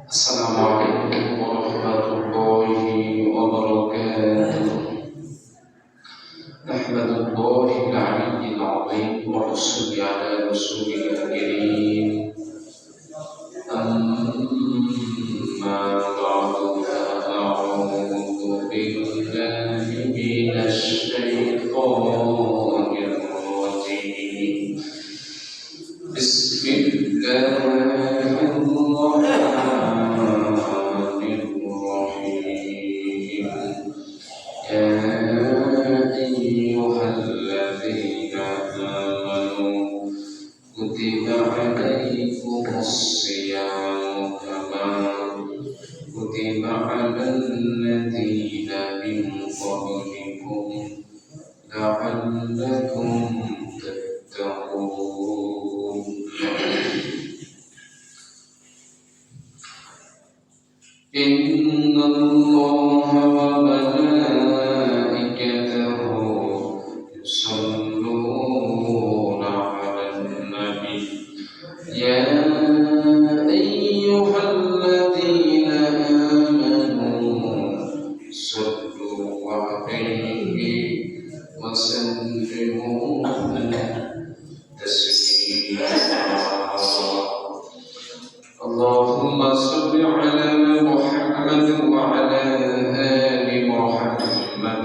السلام عليكم ورحمة الله وبركاته. نحمد الله العلي العظيم ونصلي على رسوله الكريم. أما بعد فأعوذ بالله من الشيطان الرجيم. بسم الله كتب عليكم الصيام كما كتب على الذين من قبلكم لعلكم تتقون. إن الله وملائكته يصلون على النبي يا أيها الذين آمنوا صلوا عليه وسلموا تسليما. اللهم صل على محمد وعلى آل محمد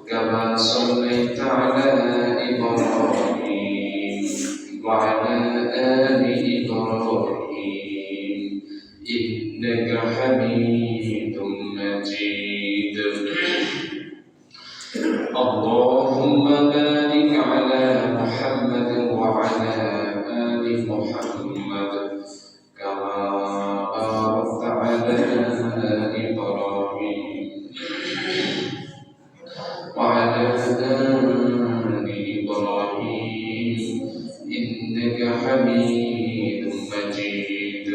كما صليت على إبراهيم وعلى آل إبراهيم إنك حميد مجيد. اللهم بارك على محمد وعلى آل محمد كما باركت على إبراهيم وعلى آل إبراهيم إنك حميد مجيد.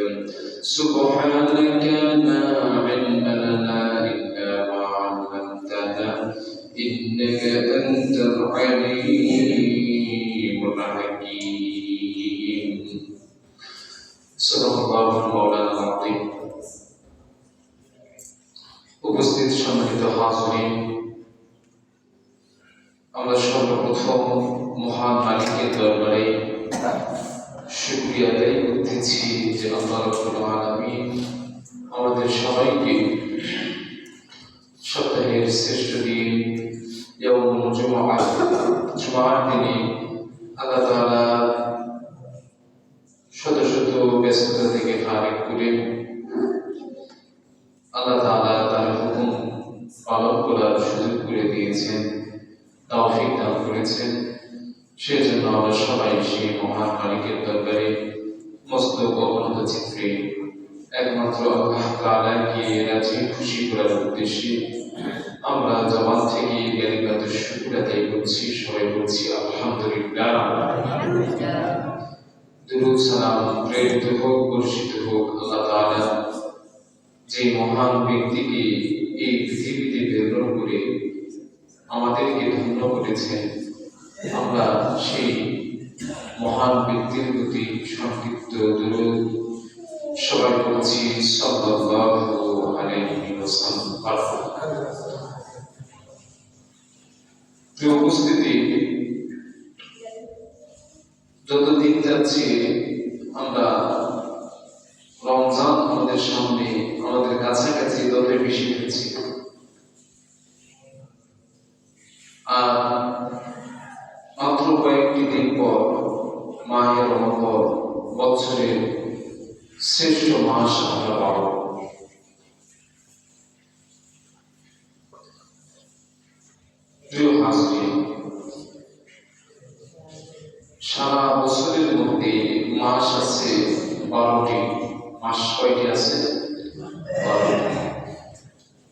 سبحانك لا علم لنا إلا ما علمتنا إنك أنت العليم الحكيم. صدق الله مولانا العظيم. উপস্থিত সম্মানিত হাজরিন, আমরা সর্বপ্রথম মহান মালিকের দরবারে শুকরিয়া আদায় করতেছি যে আল্লাহ রাব্বুল আলামিন আমাদের সবাইকে সপ্তাহের শ্রেষ্ঠ দিন ইয়াউমুল জুমার দিনে আল্লাহ তাআলা শত শত ব্যস্ততা থেকে ফারিগ করে আল্লাহ তাআলা তার হুকুম পালন করার সুযোগ করে দিয়েছেন, তৌফিক দান করেছেন। সেজন্য আমরা সবাই সেই মহান মালিকের দরবারে মস্তক অবনত চিত্রে একমাত্র আল্লাহ তাআলাকে রাজি খুশি করার উদ্দেশ্যে আমরা জবান থেকে কালিমাতুশ শুকর আদায় করছি। সবাই বলছি আলহামদুলিল্লাহ। দুরূদ সালাম প্রেরিত হোক, বর্ষিত হোক আল্লাহ তাআলা যে মহান ব্যক্তিকে এই পৃথিবীতে প্রেরণ করে আমাদেরকে ধন্য করেছেন। আমরা সেই মহান ব্যক্তির প্রতি সংক্ষিপ্ত দুরূদ সবাই বলছি সাল্লাল্লাহু আলাইহি ওয়াসাল্লাম। প্রিয় উপস্থিতি, যত দিন যাচ্ছে আমরা রমজান আমাদের সামনে, আমাদের কাছাকাছি ততই বেশি হচ্ছে। আর মাত্র কয়েকটি দিন পর মাহে রমজান, বছরের শ্রেষ্ঠ মাস আমরা পাব। প্রিয় হাজরিন, সারা বছরের মধ্যে মাস আছে 12টি। মাস কয়টি আছে?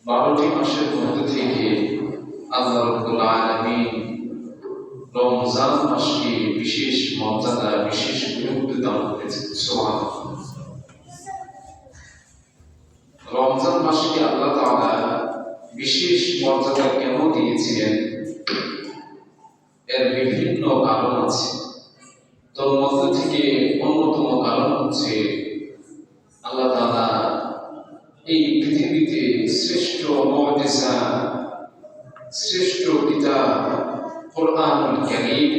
12টি মাসের মধ্যে থেকে আল্লাহ রাব্বুল আলামিন রমজান মাসকে বিশেষ মর্যাদা, বিশেষ গুরুত্ব দান করেছেন। সুবহানাল্লাহ। রমজান মাসকে আল্লাহ তাআলা বিশেষ মর্যাদা কেন দিয়েছিলেন এর বিভিন্ন কারণ আছে। তোর মধ্য থেকে অন্যতম কারণ হচ্ছে আল্লাহ তাআলা শ্রেষ্ঠ মুজিজা, শ্রেষ্ঠ কিতাব কুরআনুল কারীম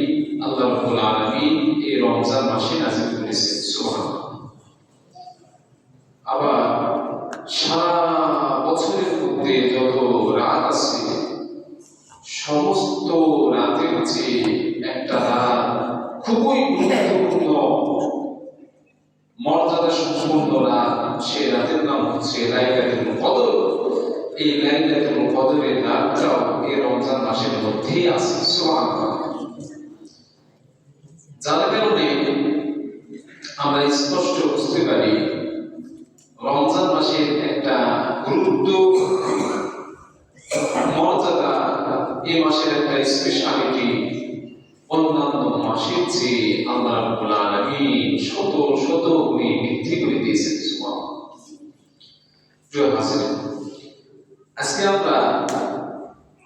আল্লাহ রাব্বুল আলামিন এই রমজান মাসে নাযিল করেছেন। সুবহানাল্লাহ। আবার সারা বছরের মধ্যে যত রাত আছে সমস্ত রাতের চেয়ে একটা রাত খুবই গুরুত্বপূর্ণ মর্যাদা সম্পন্ন রাত, সে রাতের নাম হচ্ছে লাইলাতুল কদর। এই লাইলাতুল কদরের রাতটাও এই রমজান মাসের মধ্যেই আছে। সুবহানাল্লাহ। যার কারণে আমরা স্পষ্ট বুঝতে পারি রমজান মাসের একটা গুরুত্ব, মর্যাদা, এই মাসের একটা স্পেশালিটি অন্যান্য মাসের চেয়ে আল্লাহ রাব্বুল আলামিন শত শত গুণে বৃদ্ধি করে দিয়েছেন। সুবহানাল্লাহ। প্রিয় হাজিরিন, আজকে আমরা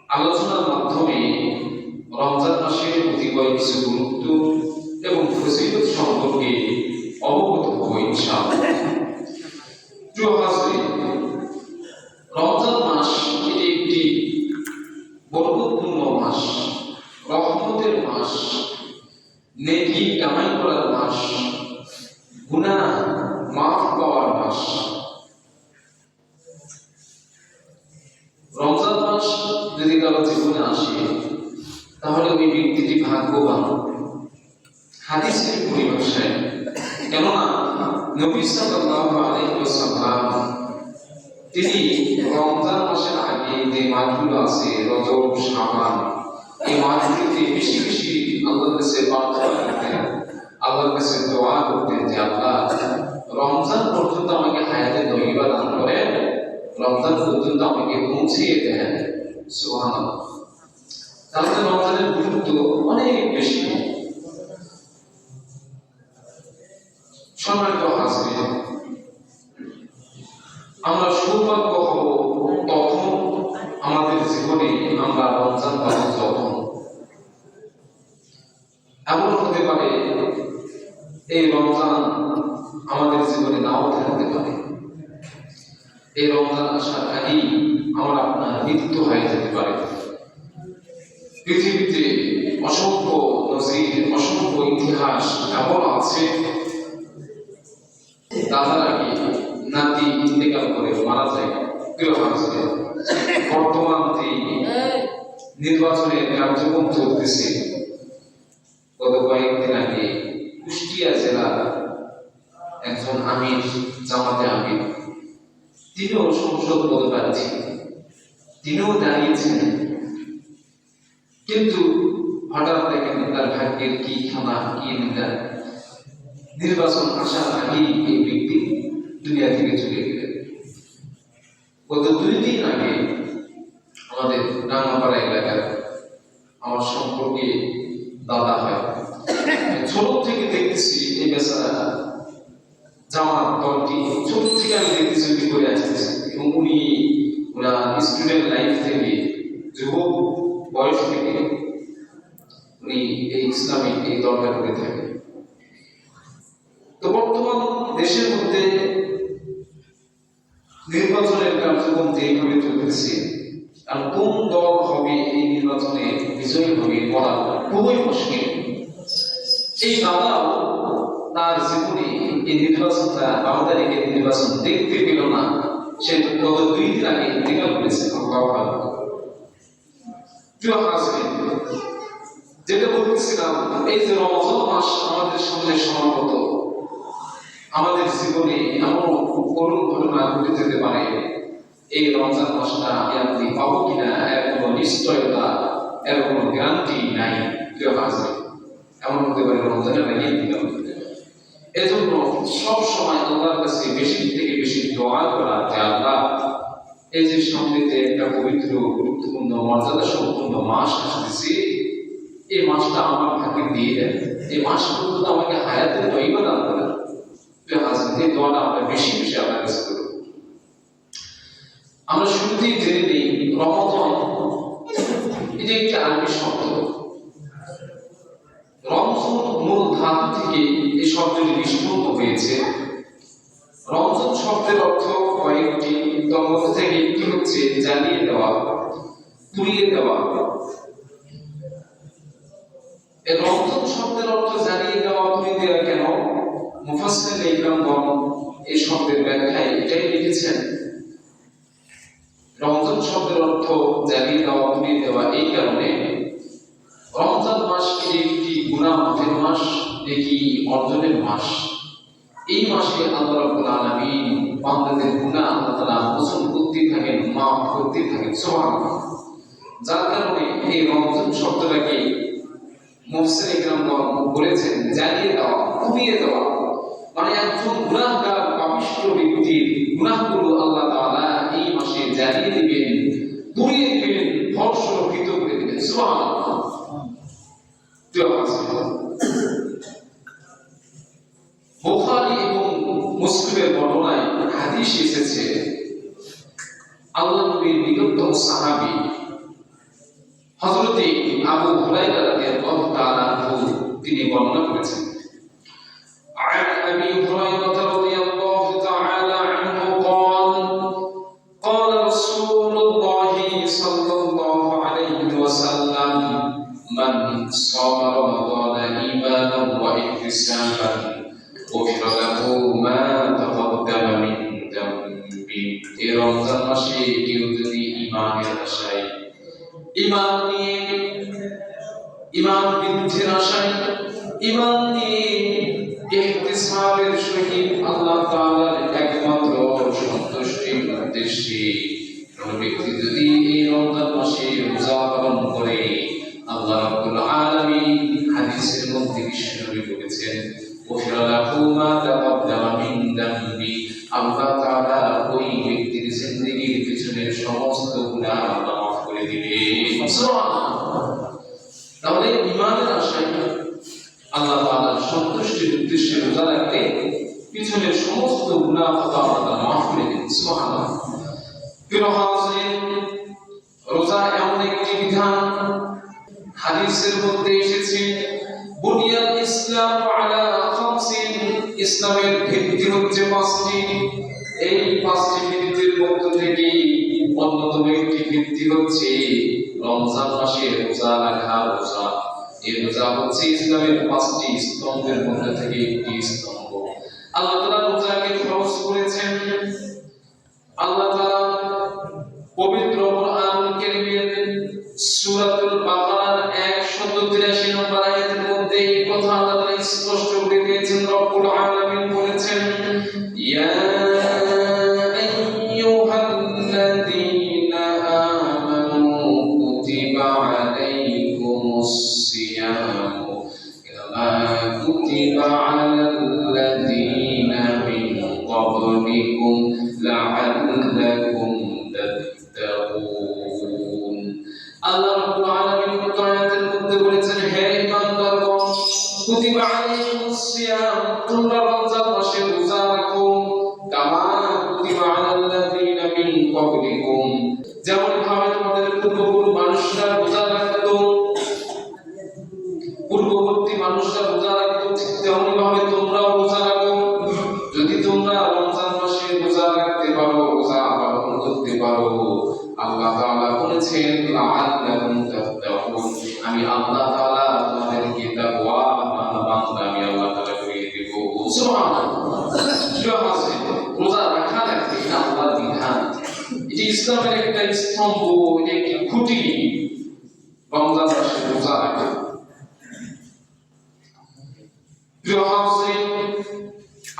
আলোচনার মাধ্যমে রমজান মাসের অতিকয় কিছু গুরুত্ব এবং ফজিলত সম্পর্কে অবগত হব ইনশাআল্লাহ। প্রিয় হাজিরিন, রমজান মাস এটি একটি বরকতপূর্ণ মাস, রহমতের মাস, নেকি কামাই করার মাস, গুনাহ মাফ পাওয়ার মাস। রমজান মাস যদি কারো জীবনে আসে তাহলে ওই ব্যক্তিটি ভাগ্যবান হাদিসের পরিভাষায়। কেননা নবী সাল্লাল্লাহু আলাইহি ওয়াসাল্লাম তিনি রমজান মাসের আগে যে মাসগুলো আছে রজব, শাবান, এই মাসগুলিতে বেশি বেশি আল্লাহর কাছে প্রার্থনা করতেন, আল্লাহর কাছে দোয়া করতেন যে আল্লাহ রমজান পর্যন্ত আমাকে হায়াতে তয়্যিবা দান করেন, রমজান পর্যন্ত আমাকে পৌঁছিয়ে দেন। সুবহানাল্লাহ। তাহলে রমজানের গুরুত্ব অনেক বেশি। সম্মানিত হাজিরিন, আমরা সৌভাগ্য হব তখন আমাদের জীবনে আমরা রমজান পালন যখন। এমন হতে পারে এই রমজান আমাদের জীবনে নাও থাকতে পারে, এই রমজান আসার আগেই আমার আপনার মৃত্যু হয়ে যেতে পারে। পৃথিবীতে অসংখ্য নজির, অসংখ্য ইতিহাস এমন আছে দাদার আগে নাতি ইন্তেকাল করে মারা যায়। বর্তমান নির্বাচনের কার্যক্রম চলতেছে। গত কয়েকদিন আগে কুষ্টিয়া জেলার একজন আমির, জামাতে আমির, তিনিও সংসদ পদপ্রার্থী, তিনিও দাঁড়িয়েছেন, কিন্তু হঠাৎ দেখেন তার ভাগ্যের কি খানা, কি নিন্দা, নির্বাচন আসার আগেই এই ব্যক্তি দুনিয়া থেকে চলে গেলেন। গত 2 দিন আগে আমাদের রাঙাপাড়া এলাকার আমার সম্পর্কে দাদা হয়, ছোট থেকে দেখতেছি এই বেচারা জামাত দলটি ছোট থেকে আমি দেখতেছি উনি করে আসতেছে, এবং উনি ওনার স্টুডেন্ট লাইফ থেকে, যুবক বয়স থেকে উনি এই ইসলামিক এই দলটা করে থাকেন। তো বর্তমান দেশের মধ্যে নির্বাচনের কার্যক্রম যেভাবে চলতেছে, আর কোন দল হবে এই নির্বাচনে বিজয়ী হবে বলা খুবই মুশকিল। এই দাদাও তার জীবনে এই নির্বাচনটা 12 তারিখের নির্বাচন দেখতে পেল না, সে গত 2 দিন আগে ইন্তেকাল করেছে। প্রিয় হাজিরিন, যেটা বলতেছিলাম, এই যে রমজান মাস আমাদের সামনে সমাগত, আমাদের জীবনে এমন করুণ ঘটনা ঘটে যেতে পারে। এই রমজান মাসটা আপনি পাবো কিনা এর কোনো নিশ্চয়তা, এর কোনো গ্যারান্টি নাই। প্রিয় হাজিরিন, এমন হতে পারে রমজানের আগে ইন্তেকাল করতে পারে। এজন্য সব সময় আল্লাহর কাছে বেশি থেকে বেশি দোয়া করা যে আল্লাহ এই যে সামনেতে একটা পবিত্র, গুরুত্বপূর্ণ, মর্যাদা সম্পন্ন মাস আসতেছে, এই মাসটা আমার ভাগ্যে দিয়ে দেন, এই মাস পর্যন্ত আমাকে হায়াতের তয়্যিবা দান করেন। এই দোয়াটা আমরা বেশি বেশি আল্লাহর কাছে করব। আমরা শুরুতেই জেনে নিই, রমজান এটি একটি আরবি শব্দ। রমজান মূল ধাতু থেকে এই শব্দটি নিষ্পন্ন হয়েছে। রমজান শব্দের অর্থ কয়েকটি, তার মধ্যে থেকে একটি হচ্ছে জ্বালিয়ে দেওয়া, পুড়িয়ে দেওয়া। এই রমজান শব্দের অর্থ জ্বালিয়ে দেওয়া, পুড়িয়ে দেওয়া কেন? মুফাসসিরিন ইকরামগণ এই শব্দের ব্যাখ্যায় এটাই লিখেছেন, রমজান শব্দের অর্থ জ্বালিয়ে দেওয়া, পুড়িয়ে দেওয়া এই কারণে, রমজান মাস একটি গুনাহ মাফের মাস, একটি অর্জনের মাস। এই মাসে আল্লাহ রাব্বুল আলামিন বান্দাদের গুনাহ আল্লাহ তাআলা মোচন করতে থাকেন, মাফ করতে থাকেন, সুবহানাল্লাহ। যার কারণে এই রমজান শব্দটাকে মুফাসসিরিন ইকরামগণ বলেছেন জ্বালিয়ে দেওয়া, পুড়িয়ে দেওয়া, মানে একজন গুনাহগার পাপিষ্ঠ ব্যক্তির গুনাহগুলো আল্লাহ তাআলা এই মাসে জ্বালিয়ে দিবেন, পুড়িয়ে দিবেন, ভস্মীভূত করে দিবেন, সুবহানাল্লাহ। বুখারী এবং মুসলিমের বর্ণনায় হাদিস এসেছে, আল্লাহর নবীর নিকটতম সাহাবী হযরত আবু হুরায়রা রাদিয়াল্লাহু তাআলা আনহু তিনি বর্ণনা করেছেন, عن أبي هريرة رضي الله تعالى عنه قال قال رسول الله صلى الله عليه وسلم من صام رمضان إيمانا واحتسابا غفر له ما تقدم من ذنبه। এই রমজান মাসে কেউ যদি ঈমানের আশায়, ঈমান নিয়ে, ঈমান বৃদ্ধির আশায়, ঈমান নিয়ে ইহতিসাবের সহিত আল্লাহ তাআলার একমাত্র সন্তুষ্টির উদ্দেশ্যে কোন ব্যক্তি যদি এই রমজান মাসে রোজা পালন করে, আল্লাহ রাব্বুল আলামিন হাদিসের মধ্যে বিশ্বনবী বলেছেন, ওফিরা লাহু মা তাকদ্দামা মিন যামবি, আল্লাহ তাআলা ওই ব্যক্তির জিন্দেগীর পিছনের সমস্ত গুনাহ আল্লাহ মাফ করে দিবেন, সুবহানাল্লাহ। তাহলে ঈমানের আশায় আল্লাহ তাআলার সন্তুষ্টির উদ্দেশ্যে রোজা রাখলে পিছনের সমস্ত গুনাহ আল্লাহ তাআলা মাফ করে দেন, সুবহানাল্লাহ। প্রিয় হাজিরিন, রোজা এমন একটি বিধান, হাদিসের মধ্যে এসেছে, বুনিয়াল ইসলাম আলা খামসিন, ইসলামের ভিত্তি হচ্ছে পাঁচটি। এই পাঁচটি ভিত্তির মধ্য থেকে অন্যতম একটি ভিত্তি হচ্ছে রমজান মাসে রোজা রাখা। রোজা, এই রোজা হচ্ছে ইসলামের পাঁচটি স্তম্ভের মধ্যে থেকে একটি স্তম্ভ। আল্লাহ তাআলা রোজাকে ফরজ করেছেন। আল্লাহ তাআলা পবিত্র কোরআনুল কারীমের সূরাতুল বাকারার 183 নম্বর আয়াতের মধ্যে এই কথা আল্লাহ তাআলা স্পষ্ট করে দিয়েছেন। রব্বুল আলামিন বলেছেন, ইয়া আইয়ুহাল্লাযীনা আমানু কুতিবা আলাইকুমুস সিয়ামু কামা কুতিবা আলাল্লাযীনা মিন ক্বাবলিকুম লাআল্লাকুম তাত্তাকুন। আল্লাহ রাব্বুল আলামিন আয়াতের মধ্যে বলেছেন, হে ঈমানদারগণ, কুতিবা আলাইকুমুস সিয়াম, তোমরা রমজান মাসে রোজা রাখো, কামা কুতিবা আলাল্লাযীনা মিন ক্বাবলিকুম, যেমন ভাবে তোমাদের পূর্ববর্তী মানুষরা রোজা রাখতো, পূর্ববর্তী মানুষরা রোজা রাখতো, ঠিক তেমনি ভাবে তোমরাও রোজা রাখো। যদি তোমরা রমজান মাসে রোজা রাখতে পারো, রোজা পালন করতে পারো, আল্লাহ তাআলা বলেছেন, লাআল্লাকুম তাত্তাকুন, আমি আল্লাহ তাআলা তোমাদেরকে তাকওয়া বান্দা আমি আল্লাহ তাআলা করিয়ে দেব, সুবহানাল্লাহ। রোজা রাখা লাগবে, এটা আল্লাহর বিধান, এটি ইসলামের একটা স্তম্ভ, এটা একটি খুঁটি, রমজান মাসে রোজা রাখা। প্রিয় হাজিরিন,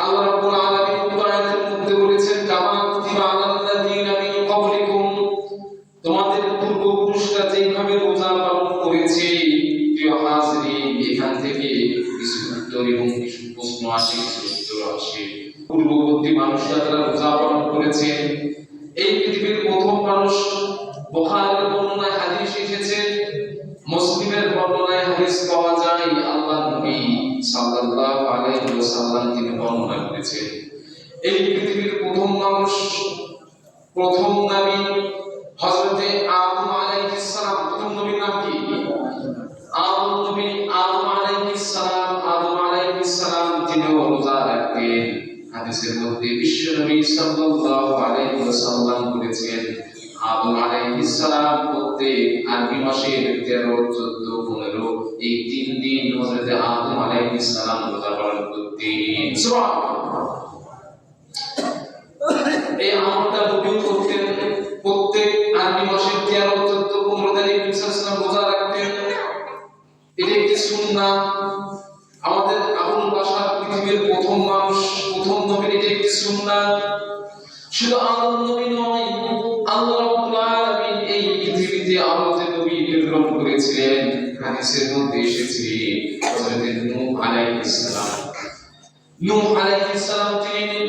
আল্লাহ রাব্বুল আলামিন আয়াতের মধ্যে বলেছেন, কামা কুতিবা আলাল্লাযীনা মিন ক্বাবলিকুম, তোমাদের পূর্বপুরুষরা যেভাবে রোজা পালন করেছে। প্রিয় হাজিরিন, এখান থেকে কিছু উত্তর এবং কিছু প্রশ্ন আসে, কিছু উত্তর আসে। পূর্ববর্তী মানুষরা যারা রোজা পালন করেছে, এই পৃথিবীর প্রথম মানুষ, বুখারীর বর্ণনায় হাদিস এসেছে, মুসলিমের বর্ণনায় হাদিস পাওয়া যায়, আল্লাহর নবী সাল্লাল্লাহু আলাইহি ওয়াসাল্লাম তিনি বর্ণনা করেছেন, এই পৃথিবীর প্রথম মানুষ, প্রথম নবী হযরতে আদম আলাইহিস সালাম। প্রথম নবীর নাম কি? আদম নবী। আদম আলাইহিস সালাম তিনি রোজা রাখতেন। হাদিসের মধ্যে বিশ্ব নবী সাল্লাল্লাহু আলাইহি ওয়াসাল্লাম করেছেন। আদম আলাইহিস সালাম প্রত্যেক আরবি মাসের 13, 14, 15 এই 3 দিন হযরত আদম আলাইহিস সালাম রোজা পালন করতেন। সুবহানাল্লাহ। এই আমলটা নবী করতেন। প্রত্যেক আরবি মাসের 13, 14, 15 তারিখ নবী সাল্লাল্লাহু আলাইহি ওয়াসাল্লাম রোজা রাখতেন। এটা একটি সুন্নাহ। আমাদের আবুল বাশার পৃথিবীর প্রথম মানুষ, প্রথম নবী, এটা একটি সুন্নাহ। শুধু আদম নবী নয়, আল্লাহ রাব্বুল আলামিন এই পৃথিবীতে আরো যে নবী প্রেরণ করেছিলেন, হাদিসের মধ্যে এসেছে হযরত নূহ আলাইহিস সালাম। নূহ আলাইহিস সালাম তিনি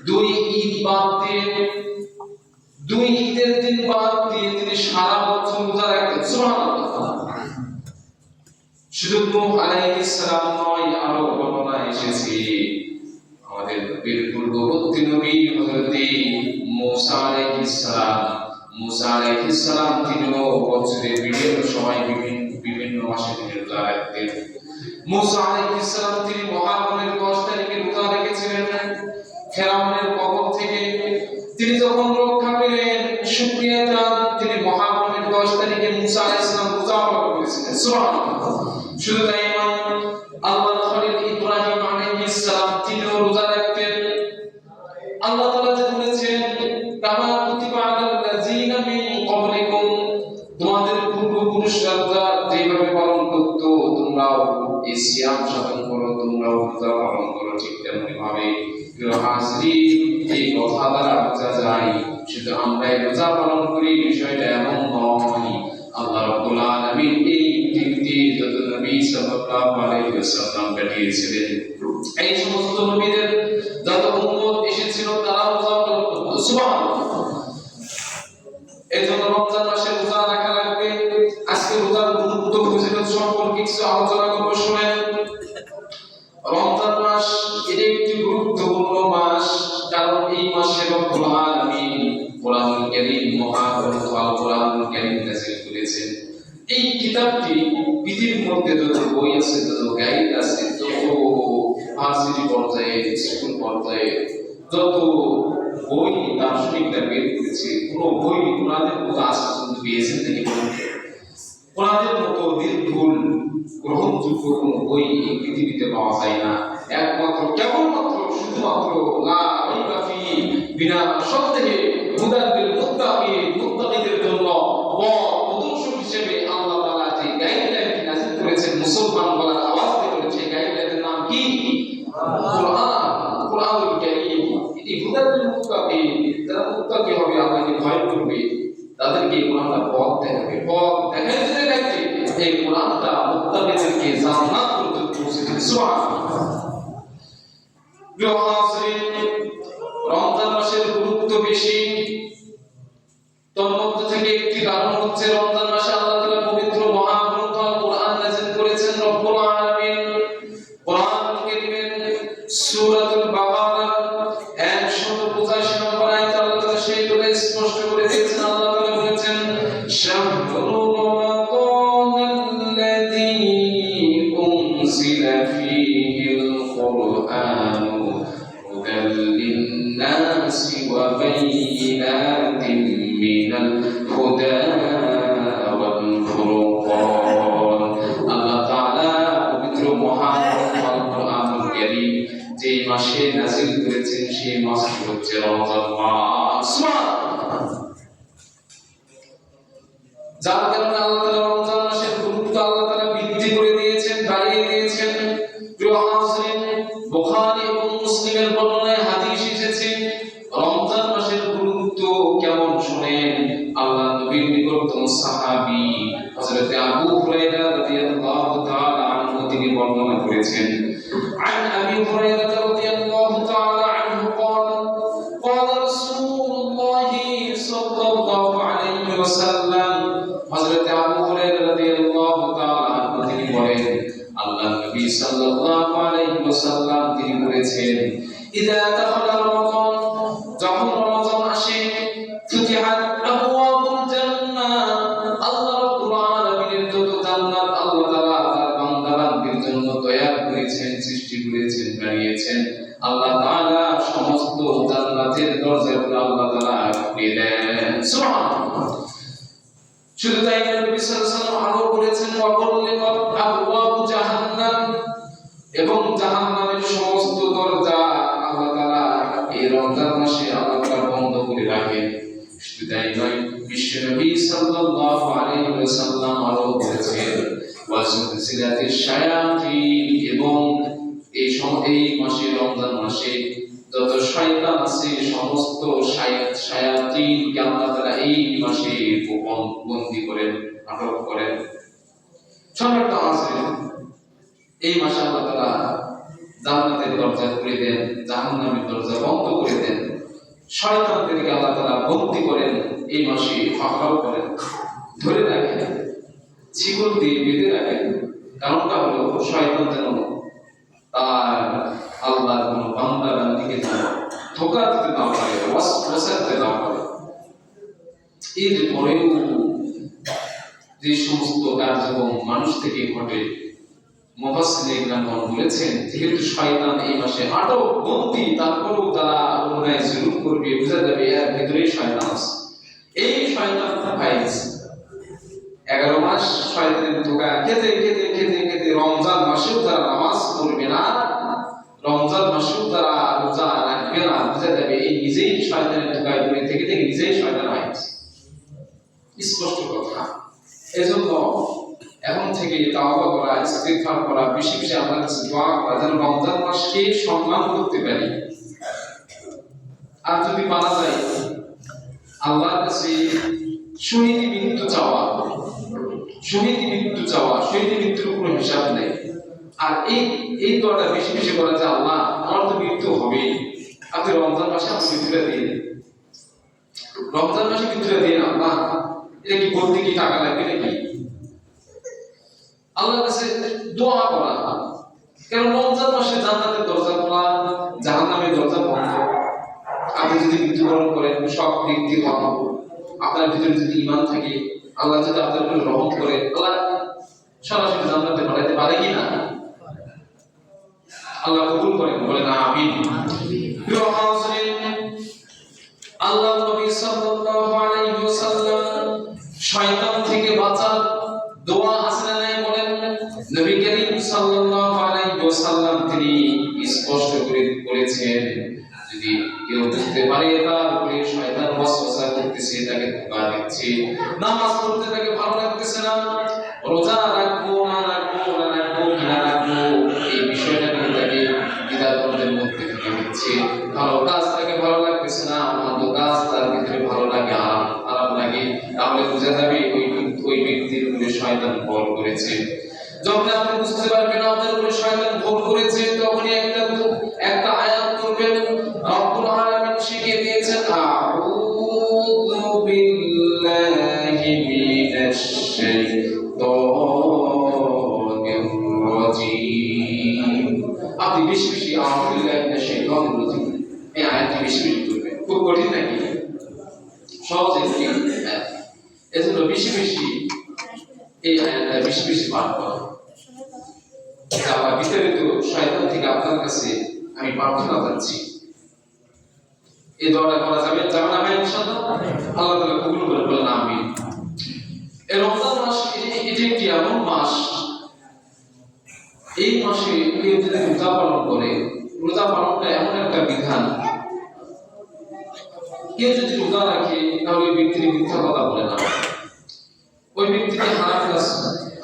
2 ঈদ বাদ দিয়ে, 2 ঈদের দিন বাদ দিয়ে তিনি সারা বছর রোজা রাখতেন। সুবহানাল্লাহ। শুধু নূহ আলাইহিস সালাম নয়, আরো বর্ণনা এসেছে আমাদের নবীর পূর্ববর্তী নবী হযরত মূসা আলাইহিস সালাম। মূসা আলাইহিস সালাম তিনিও বছরে বিভিন্ন সময় বিভিন্ন মাসে তিনি রোজা রাখতেন। মূসা আলাইহিস সালাম তিনি মুহররমের 10 তারিখে রোজা রেখেছিলেন ফেরাউনের কবল থেকে। তিনি যখন রক্ষা পেলেন, শুকরিয়া দান, তিনি মুহররমের 10 তারিখে মূসা আলাইহিস সালাম রোজা পালন করেছিলেন। সুবহানাল্লাহ। শুধু তাই নয়, আল্লাহর খলিল ইব্রাহিম আলাইহিস সালাম তিনিও রোজা রাখতেন। আল্লাহ তাআলা যে বলেছেন, কামা কুতিবা আলাল লাযিনা মিন ক্বাবলিকুম, তোমাদের পূর্বপুরুষরা রোজা যেভাবে পালন করত তোমরাও এই সিয়াম সাধন করো, তোমরাও রোজা পালন করো ঠিক তেমনি ভাবে। প্রিয় হাজরিন, এই কথা দ্বারা বোঝা যায় শুধু আমরাই রোজা পালন করি বিষয়টা এমন নয়। আল্লাহ রাব্বুল আলামিন এই পৃথিবীতে যত নবী সাল্লাল্লাহু আলাইহি ওয়াসাল্লাম পাঠিয়েছিলেন, এই সমস্ত নবীদের যত উম্মত এসেছিল তারা রোজা পালন করত। সুবহানাল্লাহ। এজন্য রমজান মাসে রোজা রাখা লাগবে। আজকে রোজার গুরুত্ব ফজিলত সম্পর্কে কিছু আলোচনা করব। শুনেন, রমজান মাস এটা একটি গুরুত্বপূর্ণ মাস, কারণ এই মাসে রব্বুল আলামিন কোরআনুল কারীম, মহাগ্রন্থ আল কোরআনুল কারীম নাযিল করেছেন। এই কিতাবটি পৃথিবীর মধ্যে যত বই আছে, যত গাইড আছে, যত ভার্সিটি পর্যায়ে, স্কুল পর্যায়ে যত বই দার্শনিকরা বের করেছে, কোনো বই কোরআনের মতো আজ পর্যন্ত পেয়েছেন নাকি? কোরআনের মতো নির্ভুল গ্রহণযোগ্য কোনো বই এই পৃথিবীতে পাওয়া যায় না। একমাত্র কেবলমাত্র শুধুমাত্র লা রাইবা ফিহি, বিনা সন্দেহে হুদাল মুত্তাকিদের জন্য পথপ্রদর্শক হিসেবে আল্লাহ তাআলা যে গাইডলাইনটি নাযিল করেছেন, মুসলমান বলার আওয়াজ দিয়ে বলেছে, গাইডলাইনের নাম কি? কোরআন, কোরআনুল কারীম। এই হুদাল মুত্তাকিন, যারা মুত্তাকি হবে, আল্লাহকে ভয় করবে, তাদেরকে কোরআনটা পথ দেখাবে। পথ দেখাইতে এই কোরআনটা মুত্তাকিদেরকে জান্নাত পর্যন্ত পৌঁছে দেবে। সুবহানাল্লাহ। প্রিয় হাজরিন, রমজান মাসের গুরুত্ব বেশি। তন্মধ্যে থেকে একটি কারণ হচ্ছে রমজান মাসে আল্লাহ তাআলা পবিত্র মহাগ্রন্থ আল কোরআন নাযিল করেছেন। রব্বুল আলামিন কোরআনুল কারীমের সূরাতুল বাকারা 185 নম্বর আয়াতে আল্লাহ তাআলা সেই কথা স্পষ্ট করে দিয়েছেন। আল্লাহ তাআলা বলেছেন, শাহরু রমাদানাল্লাযী উনজিলা ফীহিল কুরআনু হুদাল লিন-নাসি ওয়া বায়িনাতিন মিনাল হুদা ওয়াল ফুরকান। আল্লাহ তাআলা পবিত্র মহাগ্রন্থ আল কোরআনুল কারীম যে মাসে নাযিল করেছেন সেই মাসটি হচ্ছে রমজান মাস। যার কারণে আল্লাহ তাআলা রমজান মাসের গুরুত্ব আল্লাহ তাআলা বৃদ্ধি করে দিয়েছেন, বাড়িয়ে দিয়েছেন। প্রিয় হাজরিন, বুখারী এবং মুসলিমের বর্ণনায় হাদিস এসেছে রমজান মাসের গুরুত্ব কেমন শুনেন। আল্লাহ নবীর নিকটতম সাহাবী হযরত আবু হুরায়রা রাদিয়াল্লাহু তাআলা আনহু তিনি বর্ণনা করেছেন, عن أبي هريرة رضي الله تعالى عنه قال قال رسول الله صلى الله عليه وسلم حضرت أبو هريرة رضي الله تعالى عنه তিনি বলেন, আল্লাহ নবী সাল্লাল্লাহু আলাইহি ওয়াসাল্লাম তিনি বলেছেন, ইযা দাখালা রমাদান, যখন রমজান আসে, ফুতিহাত আবওয়াবুল জান্নাহ, আল্লাহ রাব্বুল আলামিনের যত জান্নাত আল্লাহ তাআলা তার বান্দাবান্দির জন্য তৈয়ার করেছেন, সৃষ্টি করেছেন, বানিয়েছেন, আল্লাহ তাআলা সমস্ত জান্নাতের দরজাগুলো আল্লাহ তাআলা দিয়ে দেন। সুবহানাল্লাহ। শুধু তাই নয়, নবী সাল্লাল্লাহু আলাইহি ওয়াসাল্লাম আরো বলেছেন ওয়াকুল্লিকাত আবওয়াবু জাহান্নাম, এবং জাহান্নামের সমস্ত দরজা আল্লাহ তাআলা এই রমজান মাসে আল্লাহ তাআলা বন্ধ করে রাখেন। শুধু তাই নয়, বিশ্বনবী সাল্লাল্লাহু আলাইহি ওয়াসাল্লাম আরো বলেছেন ওয়াসুলসিলাতিশ শায়াতিন, এবং এই মাসে রমজান মাসে যত শয়তান আছে সমস্ত শায়াতিনকে আল্লাহ তাআলা এই মাসে বন্দী করেন, আটক করেন। সম্মানিত হাজিরিন, এই মাসে আল্লাহ তাআলা জান্নাতের দরজা খুলে দেন, জাহান্নামের দরজা বন্ধ করে দেন, শয়তানদেরকে আল্লাহ তাআলা বন্দী করেন, এই মাসে পাকড়াও করেন, ধরে রাখেন, শিকল দিয়ে বেঁধে রাখেন। কারণটা হলো শয়তান যেন তার আল্লাহর কোন বান্দা বান্দীকে ধোঁকা দিতে না পারে, ওয়াসওয়াসা দিতে না পারে। এরপরেও যে সমস্ত কার্যক্রম মানুষ থেকে ঘটে, মুফাসসিরিন ইকরামগণ বলেছেন যেহেতু শয়তান এই মাসে আটক বন্দী, তারপরেও তারা অন্যায় জুলুম করবে, বোঝা যাবে এর ভিতরেই শয়তান আছে। এই শয়তান ভাইস 11 মাস শয়তানের ধোঁকা খেতে খেতে খেতে খেতে রমজান মাসেও তারা নামাজ পড়বে না, রমজান মাসেও তারা রোজা রাখবে না, বোঝা যাবে এই নিজেই শয়তানের ধোঁকায় পড়ে থেকে থেকে নিজেই শয়তান হয়েছে। স্পষ্ট কথা। এজন্য এখন থেকে তাওবা করা, ইস্তিগফার করা, বেশি বেশি আল্লাহর কাছে দোয়া করা, যেন রমজান মাসকে সম্মান করতে পারি। আর যদি পারা যায় আল্লাহর কাছে শহীদি মৃত্যু চাওয়া, শহীদি মৃত্যুর কোনো হিসাব নেই। আর এই দোয়াটা বেশি বেশি করা যে আল্লাহ আমার তো মৃত্যু হবেই, আপনি রমজান মাসে আমার মৃত্যুটা দিন, রমজান মাসে মৃত্যুটা দিন আল্লাহ। এটা কি বলতে কি টাকা লাগবে নাকি? আল্লাহর কাছে দোয়া করা, কারণ রমজান মাসে জান্নাতের দরজা খোলা, জাহান্নামের দরজা বন্ধ। আপনি যদি মৃত্যুবরণ করেন সব ব্যক্তি হন, আপনার ভিতরে যদি ঈমান থাকে, আল্লাহ যদি আপনার উপর রহম করে, আল্লাহ সরাসরি জান্নাতে পাঠাইতে পারে কি না? আল্লাহ কবুল করেন, বলেন আমিন। প্রিয় হাজিরিন, আল্লাহ নবী সাল্লাল্লাহু আলাইহি ওয়াসাল্লাম শয়তান থেকে বাঁচার দোয়া আছে না নাই বলেন? নবী করিম সাল্লাল্লাহু আলাইহি ওয়াসাল্লাম তিনি স্পষ্ট করে বলেছেন, যদি কেউ বুঝতে পারে তার উপরে শয়তান ওয়াসওয়াসা করতেছে, তাকে ধোঁকা দিচ্ছে, নামাজ পড়তে তাকে ভালো লাগতেছে না, রোজা রাখবো না রাখবো না রাখবো না রাখবো, এই বিষয়টা নিয়ে তাকে দ্বিধাদ্বন্দ্বের মধ্যে থেকে হচ্ছে, ভালো কাজ তাকে ভালো লাগতেছে না, মন্দ কাজ তার ভিতরে ভালো লাগে, আরাম লাগে, তাহলে বোঝা যাবে ওই ব্যক্তির উপরে শয়তান ভর করেছে। যখন আপনি বুঝতে পারবেন আপনার উপরে শয়তান ভর করেছে, তখনই একটা আয়াত করবেন। রব্বুল আলামিন শিখিয়ে দিয়েছেন, আউযু বিল্লাহি মিনাশ শাইতানির রাজীম। আপনি বেশি বেশি আউযু বিল্লাহি মিনাশ শাইতানির রাজীম এই আয়াতটি বেশি বেশি করবেন। খুব কঠিন নাকি? সহজ একটি আয়াত। এজন্য বেশি বেশি এই আয়াতটা বেশি বেশি পাঠ করা। আমার বিতাড়িত শয়তান থেকে আপনার কাছে আমি প্রার্থনা করছি, এই দোয়াটা করা যাবে না ভাই? ইনশাআল্লাহ আল্লাহ তাআলা কবুল করে, বলেন আমিন। এই রমজান মাস এটি একটি এমন মাস, এই মাসে কেউ যদি রোজা পালন করে, রোজা পালনটা এমন একটা বিধান, কেউ যদি রোজা রাখে তাহলে ওই ব্যক্তির মিথ্যা কথা বলে না, ওই ব্যক্তিকে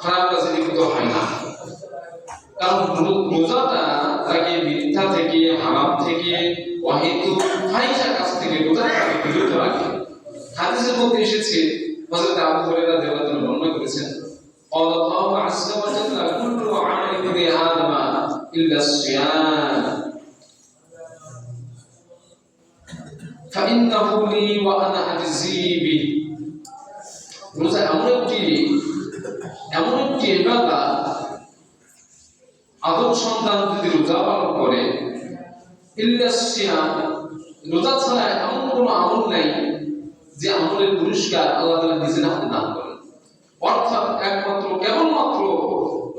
খারাপ কাজে লিপ্ত হয় না। কারণ রোজাটা তাকে মিথ্যা থেকে, হারাম থেকে, অহেতুক ফাহিশা কাজ থেকে রোজাটাকে বিরত রাখে। হাদিসের মধ্যে এসেছে, হযরত আবু হুরায়রা রাদিয়াল্লাহু আনহু বর্ণনা করেছেন, আল্লাহু আযজা ওয়া জাল্লা কুল্লু আমালি ইবনি আদম ইল্লা সিয়াম ফাইন্নাহু লি ওয়া আনা আজজি বিহি। রোজা এমন একটি ইবাদত, আদম সন্তান যদি রোজা পালন করে, ইল্লা সিয়াম, রোজা ছাড়া এমন কোনো আমল নাই যে আমলের পুরস্কার আল্লাহ তাআলা নিজের হাতে দান করেন। অর্থাৎ একমাত্র কেবলমাত্র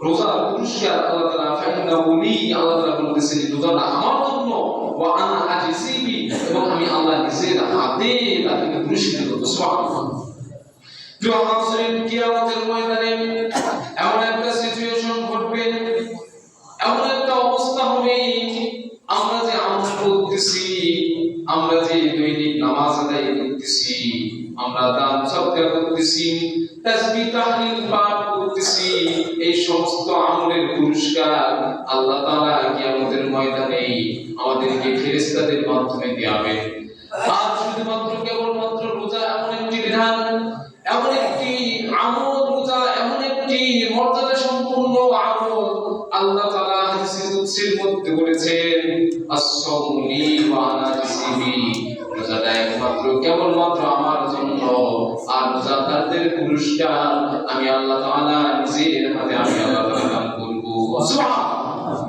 রোজার পুরস্কার আল্লাহ তাআলা ফাইন্নাহু লি, আল্লাহ তাআলা বলতেছেন রোজাটা আমার জন্য, ওয়া আনা আজিবি, এবং আমি আল্লাহ নিজের হাতে তাদেরকে পুরস্কৃত করব। সুবহানাল্লাহ। প্রিয় মুসলিম, কিয়ামতের ময়দানে এমন একটা সিচুয়েশন ঘটবে, এমন একটা অবস্থা হবে, আমরা যে আমল করতেছি, আমরা যে দৈনিক নামাজ আদায় করতেছি, আমরা দান সদকা করতেছি, তাসবিহ তাহলিল পাঠ করতেছি, এই সমস্ত আমলের পুরস্কার আল্লাহ তাআলা কিয়ামতের ময়দানে আমাদেরকে ফেরেশতাদের মাধ্যমে দিবেন। আর শুধুমাত্র কেবলমাত্র রোজা এমন একটি বিধান, এমন একটি আমল, রোজা এমন একটি মর্যাদা সম্পূর্ণ আমল, আল্লাহ তাআলা হাদিসে কুদসির মধ্যে বলেছেন, আস-সাওমু লি ওয়া আনা আজজি, রোজাটা একমাত্র কেবলমাত্র আমার জন্য, আর রোজাদারদের পুরস্কার আমি আল্লাহ তাআলা নিজের হাতে আমি আল্লাহ তাআলা দান করব। সুবহানাল্লাহ।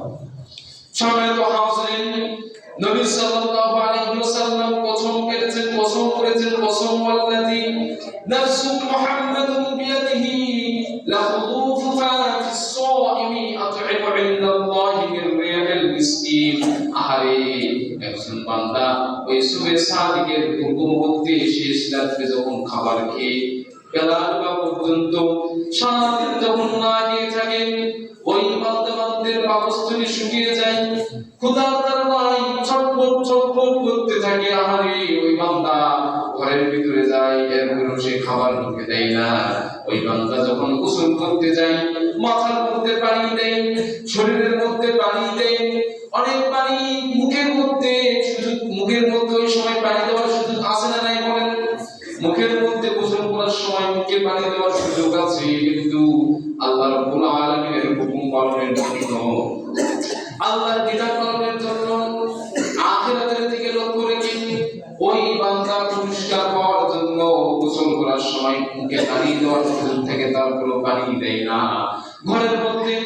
সম্মানিত হাজিরিন, নবী সাল্লাল্লাহু আলাইহি ওয়াসাল্লাম কসম করেছেন, কসম ওয়াল্লাযী নাফসু মুহাম্মাদুন বিয়াদিহি লাখুযুফু ফাতিস সাইমি আত'ইমু ইনদাল্লাহি মির রিয়াহিল মিসকিন। আহারে, একজন বান্দা ওই সুবে সাদিকের পূর্ববর্তী শেষ রাতে যখন খাবার খেয়ে বেলা পর্যন্ত সারাদিন যখন না খেয়ে থাকে, ওই বান্দাদের পাকস্থলী শুকিয়ে যায়, ক্ষুধার কারণে ছটফট করতে থাকে। আহারে, ওই বান্দা ঘরের ভিতরে যায়, এরপরও সে খাবার মুখে দেয় না। ওই বান্দা যখন গোসল করতে যায়, মাথার মধ্যে পানি দেয়, শরীরের মধ্যে পানি দেয়, অনেক পানি মুখের মধ্যে, শুধু মুখের মধ্যে ওই সময় পানি দেওয়ার সুযোগ আছে না নাই বলেন? মুখের মধ্যে গোসল করার সময় মুখে পানি দেওয়ার সুযোগ আছে, কিন্তু আল্লাহ রাব্বুল আলামিনের হুকুম পালনের জন্য, আল্লাহর বিধান পালনের জন্য, আখিরাতের দিকে লক্ষ্য রেখে ওই বান্দা পুরস্কার পাওয়ার জন্য গোসল করার সময় মুখে পানি দেওয়ার সুযোগ থেকে তারপর পানি দেয় না। ঘরের মধ্যে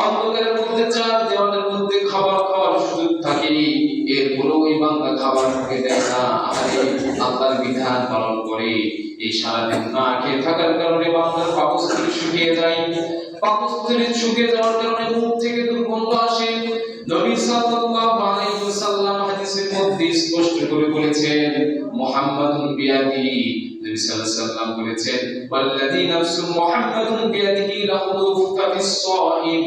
অন্ধকারের মধ্যে চার দেওয়ালের মধ্যে খাবার খাওয়ার সুযোগ থাকে, এরপরও ওই বান্দা খাবার মুখে দেয় না। আরে, আল্লাহর বিধান পালন করে এই সারাদিন না খেয়ে থাকার কারণে বান্দার পাকস্থলী শুকিয়ে যায়, পাকস্থলী শুকিয়ে যাওয়ার কারণে মুখ থেকে দুর্গন্ধ আসে। নবী সাল্লাল্লাহু আলাইহি ওয়াসাল্লাম হাদিসের মধ্যে স্পষ্ট করে বলেছেন, মুহাম্মাদুন বিয়াদিহি, নবী সাল্লাল্লাহু আলাইহি ওয়াসাল্লাম বলেছেন, ওয়াল্লাযী নাফসু মুহাম্মাদুন বিয়াদিহি লাহুযুফু ফাতিস সাইম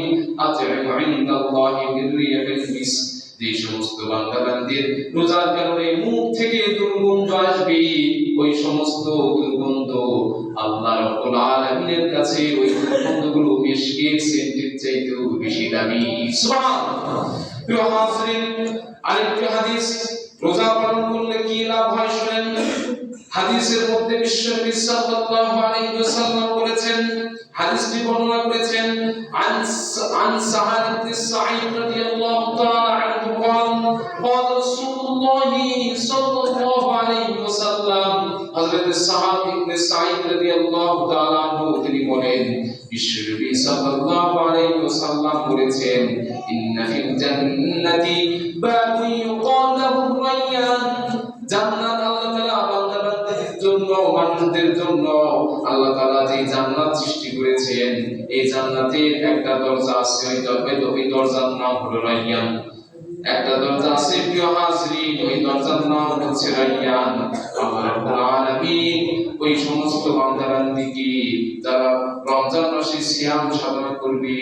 আত'ইমু ইনদাল্লাহি মির রিয়াহিল মিস। যে সমস্ত বান্দাবান্দির রোজার কারণে মুখ থেকে দুর্গন্ধ আসবে, ওই সমস্ত দুর্গন্ধ আল্লাহ রাব্বুল আলামিনের কাছে ওই দুর্গন্ধগুলো মিশকের সেন্টের চাইতেও বেশি দামি। সুবহানাল্লাহ। প্রিয় হাজিরিন, আরেকটি হাদিস, রোজা পালন করলে কি লাভ হয় শুনেন। হাদিসের মধ্যে বিশ্বনবী সাল্লাল্লাহু আলাইহি ওয়াসাল্লাম বলেছেন, হাদিসটি বর্ণনা করেছেন, আন সাহাল ইবনে সাঈদ রাদিয়াল্লাহু তাআলা আনহু قال قال رسول الله صلى الله عليه وسلم, হযরত সাহাল ইবনে সাঈদ রাদিয়াল্লাহু তাআলা আনহু তিনি বলেন, বিশ্বনবী সাল্লাল্লাহু আলাইহি ওয়াসাল্লাম বলেছেন, ইন্না ফিল জান্নাতি বাবুন ইউকাল লাহু রায়্যান, জান্নাত আল্লাহ তাআলা বান্দাবান্দিদের জন্য, মানুষদের জন্য আল্লাহ তাআলা যে জান্নাত সৃষ্টি করেছেন, এই জান্নাতের একটা দরজা আছে, ওই দরজার নাম হলো রায়্যান। একটা দরজা আছে প্রিয় হাজিরিন, ওই দরজার নাম হচ্ছে রায়্যান। আল্লাহ রাব্বুল আলামিন ওই সমস্ত বান্দাবান্দিকে যারা রমজান মাসে সিয়াম সাধনা করবে,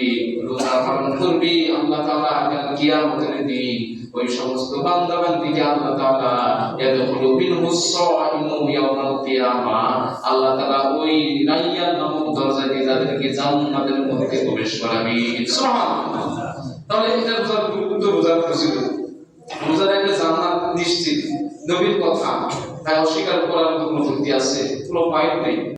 রোজা পালন করবে, আল্লাহ তাআলা কিয়ামতের দিন ওই সমস্ত বান্দাবান্দিকে আল্লাহ তাআলা ইয়াদখুলু বিনহুস সাইমু ইয়াওমাল কিয়ামা, আল্লাহ তাআলা ওই রায়্যান নামক দরজা দিয়ে তাদেরকে জান্নাতের মধ্যে প্রবেশ করাবেন। সুবহানাল্লাহ। তাহলে এটা রোজার গুরুত্ব, রোজার ফজিলত, রোজার একটা জান্নাত নিশ্চিত, নবীর কথা, তাই অস্বীকার করার কোনো যুক্তি আছে? কোনো পয়েন্ট নেই।